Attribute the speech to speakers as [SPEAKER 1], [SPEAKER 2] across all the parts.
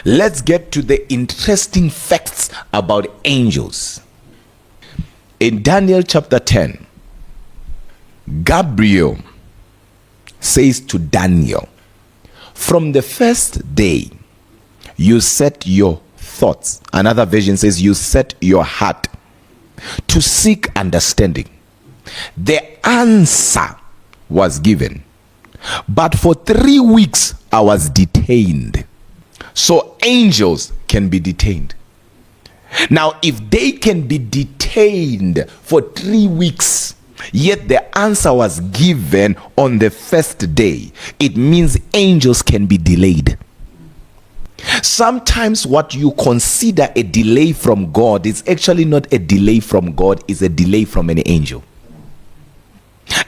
[SPEAKER 1] let's get to the interesting facts about angels. In Daniel chapter 10, Gabriel says to Daniel, from the first day you set your thoughts, another version says you set your heart to seek understanding. The answer was given, but for 3 weeks I was detained. So angels can be detained. Now, if they can be detained for 3 weeks, yet the answer was given on the first day, it means angels can be delayed. Sometimes what you consider a delay from God is actually not a delay from God, it's a delay from an angel.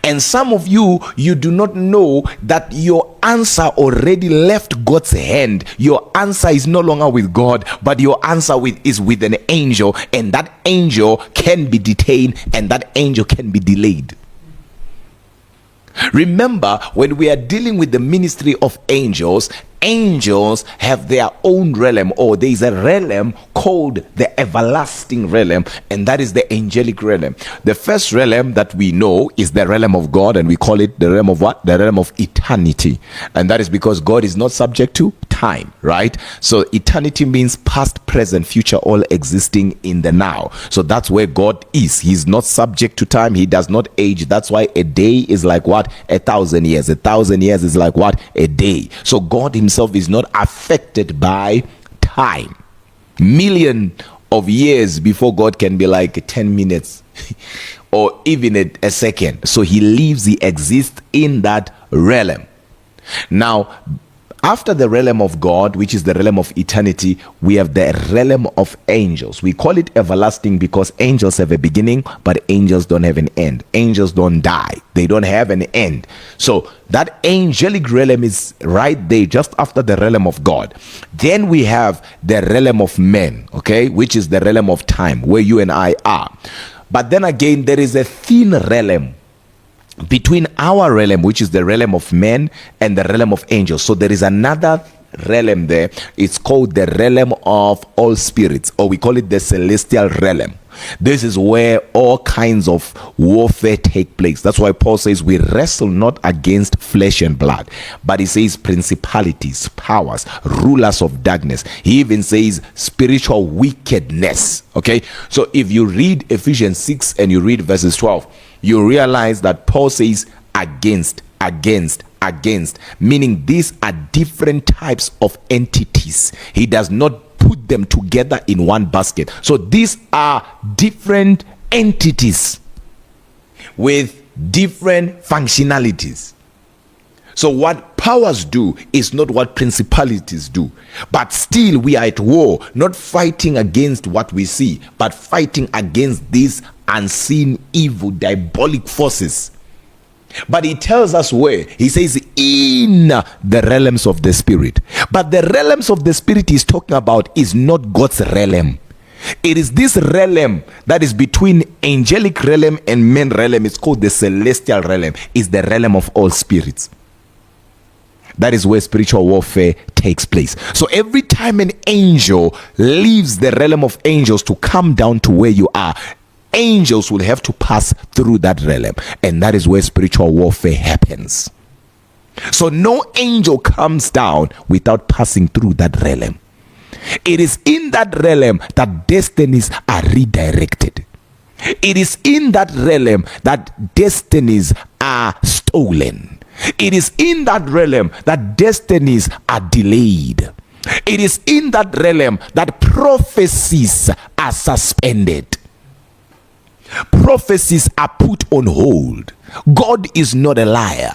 [SPEAKER 1] And some of you do not know that your answer already left God's hand. Your answer is no longer with God, but your answer is with an angel, and that angel can be detained and that angel can be delayed. Remember, when we are dealing with the ministry of angels, angels have their own realm, or there is a realm called the everlasting realm, and that is the angelic realm. The first realm that we know is the realm of God, and we call it the realm of what? The realm of eternity. And that is because God is not subject to time, right? So eternity means past, present, future, all existing in the now. So that's where God is. He's not subject to time. He does not age. That's why a day is like what? 1,000 years. 1,000 years is like what? A day. So God himself is not affected by time. Million of years before God can be like 10 minutes or even a second. So he lives, he exists in that realm. Now, after the realm of God, which is the realm of eternity, we have the realm of angels. We call it everlasting because angels have a beginning, but angels don't have an end. Angels don't die. They don't have an end. So that angelic realm is right there just after the realm of God. Then we have the realm of men, okay, which is the realm of time, where you and I are. But then again, there is a thin realm between our realm, which is the realm of men, and the realm of angels. So there is another realm there. It's called the realm of all spirits, or we call it the celestial realm. This is where all kinds of warfare take place. That's why Paul says we wrestle not against flesh and blood, but he says principalities, powers, rulers of darkness. He even says spiritual wickedness. Okay, so if you read Ephesians 6 and you read verses 12, you realize that Paul says against, meaning these are different types of entities. He does not put them together in one basket. So these are different entities with different functionalities. So what powers do is not what principalities do. But still we are at war, not fighting against what we see, but fighting against these unseen evil diabolic forces. But he tells us where. He says in the realms of the spirit. But the realms of the spirit he's talking about is not God's realm. It is this realm that is between angelic realm and men realm. It's called the celestial realm. It's the realm of all spirits. That is where spiritual warfare takes place. So every time an angel leaves the realm of angels to come down to where you are, angels will have to pass through that realm, and that is where spiritual warfare happens. So no angel comes down without passing through that realm. It is in that realm that destinies are redirected. It is in that realm that destinies are stolen. It is in that realm that destinies are delayed. It is in that realm that prophecies are suspended. Prophecies are put on hold. God is not a liar,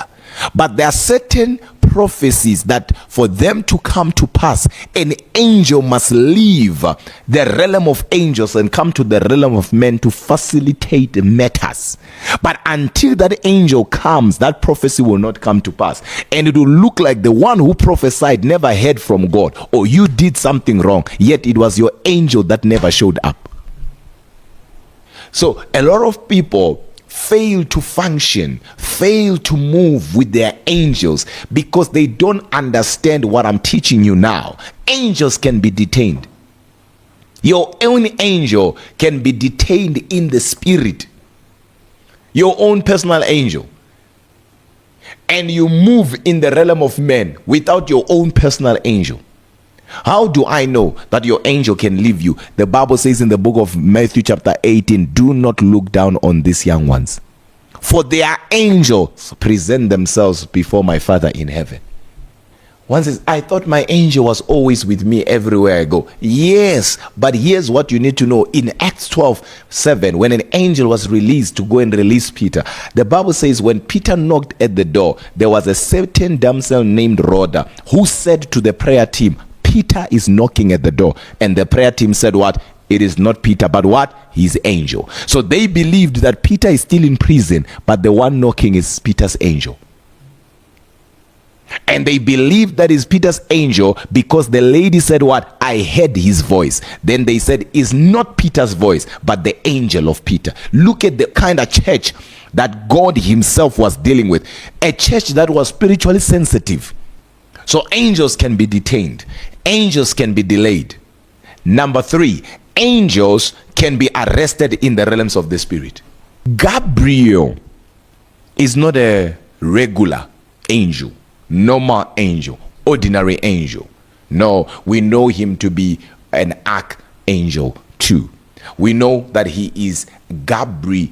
[SPEAKER 1] but there are certain prophecies that for them to come to pass, an angel must leave the realm of angels and come to the realm of men to facilitate matters. But until that angel comes, that prophecy will not come to pass, and it will look like the one who prophesied never heard from God, or you did something wrong, yet it was your angel that never showed up. So a lot of people fail to function, fail to move with their angels because they don't understand what I'm teaching you now. angels can be detained. Your own angel can be detained in the spirit. Your own personal angel. And you move in the realm of men without your own personal angel. How do I know that your angel can leave you? The Bible says in the book of Matthew chapter 18, do not look down on these young ones, for their angels present themselves before my Father in heaven. One says, I thought my angel was always with me everywhere I go. Yes, but here's what you need to know. In Acts 12:7, when an angel was released to go and release Peter, the Bible says when Peter knocked at the door, there was a certain damsel named Rhoda who said to the prayer team, Peter is knocking at the door. And the prayer team said what? It is not Peter, but what? His angel. So they believed that Peter is still in prison, but the one knocking is Peter's angel. And they believed that is Peter's angel because the lady said what? I heard his voice. Then they said it's not Peter's voice, but the angel of Peter. Look at the kind of church that God himself was dealing with. A church that was spiritually sensitive. So angels can be detained. Angels can be delayed. Number 3, angels can be arrested in the realms of the spirit. Gabriel is not a regular angel, normal angel, ordinary angel. No, we know him to be an archangel too. We know that he is Gabriel,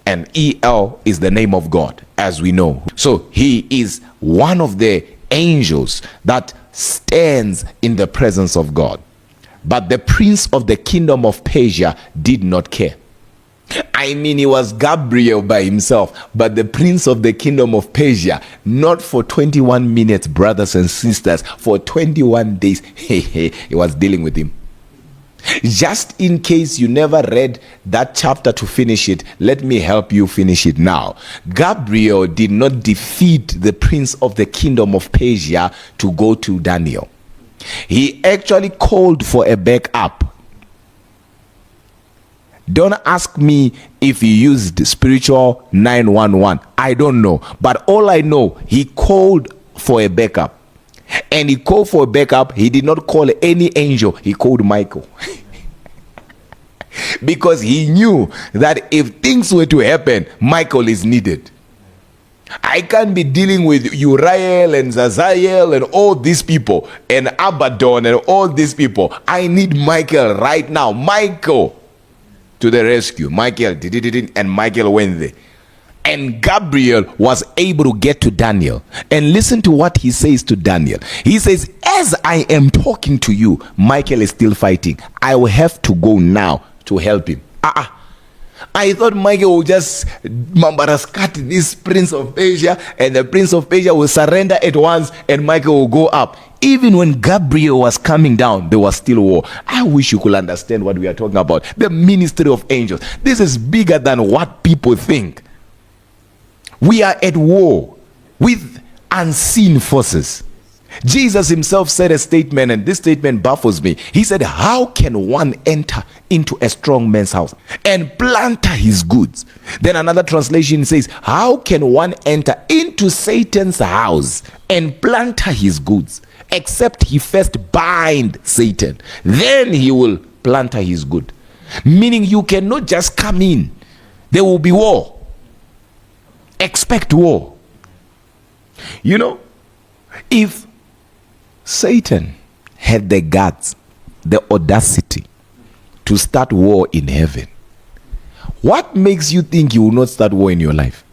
[SPEAKER 1] and El is the name of God, as we know. So he is one of the angels that stands in the presence of God. But the prince of the kingdom of Persia did not care. I mean, he was Gabriel by himself, but the prince of the kingdom of Persia, not for 21 minutes, brothers and sisters, for 21 days, he was dealing with him. Just in case you never read that chapter to finish it, let me help you finish it now. Gabriel did not defeat the prince of the kingdom of Persia to go to Daniel. He actually called for a backup. Don't ask me if he used spiritual 911. I don't know. But all I know, he called for a backup. And he called for a backup. He did not call any angel. He called Michael. Because he knew that if things were to happen, Michael is needed. I can't be dealing with Uriel and Zazael and all these people and Abaddon and all these people. I need Michael right now. Michael to the rescue. Michael did it, and Michael went there. And Gabriel was able to get to Daniel. And listen to what he says to Daniel. He says, as I am talking to you, Michael is still fighting. I will have to go now to help him. I thought Michael would just cut this prince of Persia, and the prince of Persia will surrender at once, and Michael will go up. Even when Gabriel was coming down, there was still war. I wish you could understand what we are talking about. The ministry of angels. This is bigger than what people think. We are at war with unseen forces. Jesus himself said a statement, and this statement baffles me. He said, how can one enter into a strong man's house and plunder his goods? Then another translation says, how can one enter into Satan's house and plunder his goods, except he first bind Satan, then he will plunder his good. Meaning you cannot just come in. There will be war. Expect war. You know, if Satan had the guts, the audacity to start war in heaven, what makes you think he will not start war in your life?